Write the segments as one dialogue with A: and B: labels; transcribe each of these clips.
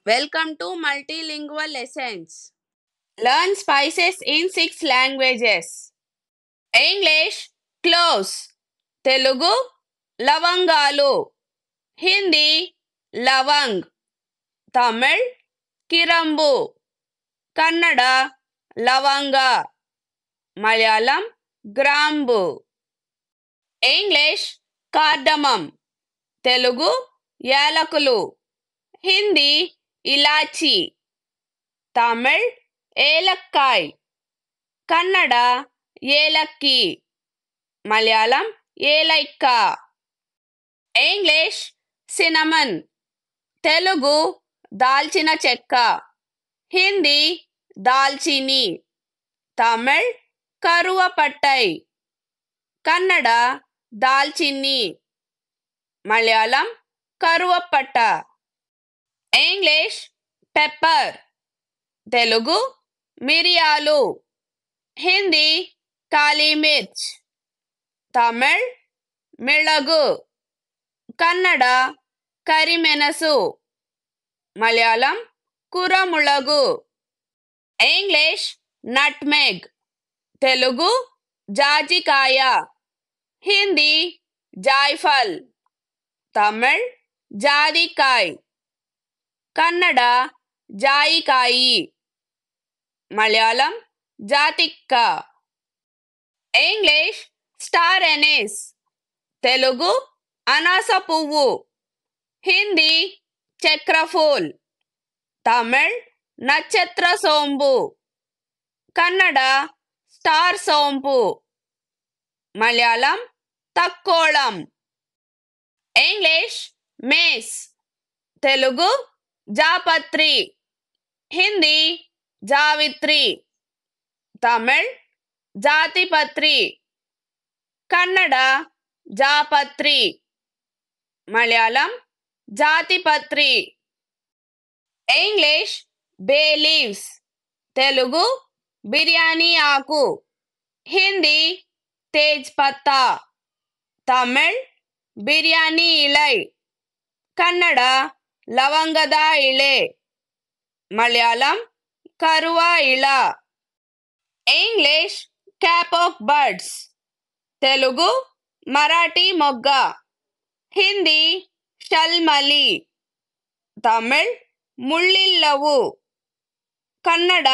A: Welcome to Multilingual Lessons. Learn spices in 6 languages. English, cloves. Telugu, lavangalu. Hindi, lavang. Tamil, kirambu. Kannada, lavanga. Malayalam, grambu. English, cardamom. Telugu, yalakulu. Hindi, ilachi. Tamil, ఏలక్కాయ్. కన్నడ ఏలక్కి. మలయాళం ఏలైక్క. English cinnamon. Telugu దాల్చిన చెక్క. హిందీ దాల్చిని. తమిళ్ కరువపట్టై. కన్నడ దాల్చిన్ని. మలయాళం కరువపట్ట. English pepper. Telugu మిరియాలు. హిందీ కాళీ మిర్చ్. తమిళ్ మిళగు. కన్నడ కరిమెనసు. మలయాళం కురముళగు. English nutmeg. తెలుగు జాజికాయ. హిందీ జాయ్ఫల్. తమిళ్ జాదికాయ్. కన్నడ జాయికాయి. మలయాళం జాతిక్క. English star anise. తెలుగు అనాస పువ్వు. హిందీ చక్రఫూల్. తమిళ్ నక్షత్ర సోంపు. కన్నడ స్టార్ సోంపు. మలయాళం తక్కోళం. English mace. తెలుగు జాపత్రి. హిందీ జావిత్రి. తమిళ్ జాతిపత్రి. కన్నడ జాపత్రి. మలయాళం జాతిపత్రి. English bay leaves. Telugu biryani ఆకు. హిందీ తేజ్ పత్తా. తమిళ్ బిర్యానీ ఇలై. కన్నడ లవంగద ఇళే. మలయాళం కరువా ఇళ. English kapok buds. Telugu Marathi మొగ్గ. హిందీ షల్మలి. తమిళ్ ముళ్ళిల్లవు. కన్నడ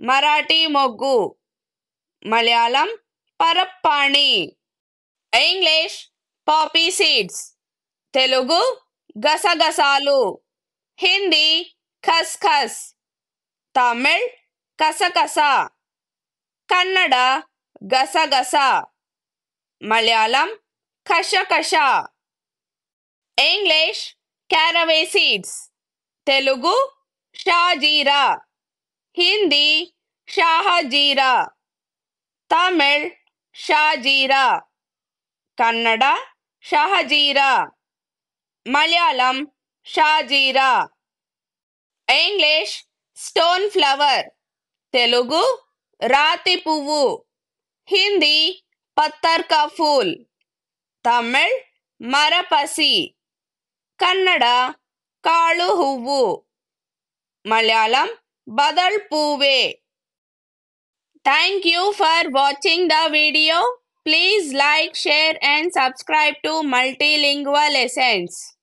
A: మరాఠీ మొగ్గు. మలయాళం పరప్పాణి. English poppy seeds. తెలుగు గసగసాలు. హిందీ ఖస్ఖస్. తమిళ్ కసకస. కన్నడ గసగస. మలయాళం కషకష. English caraway seeds. తెలుగు షాజీరా. హిందీ షాహజీరా. తమిళ్ షాజీరా. కన్నడ షహజీరా. మలయాళం షాజీరా. English stone flower. తెలుగు రాతి పువ్వు. హిందీ పత్తర్ కా ఫూల్. తమిళ్ మరపసి. కన్నడ కాళు హువ్వు. మలయాళం బదల్ పూవే. Thank you for watching the video. Please like, share and subscribe to Multilingual Lessons.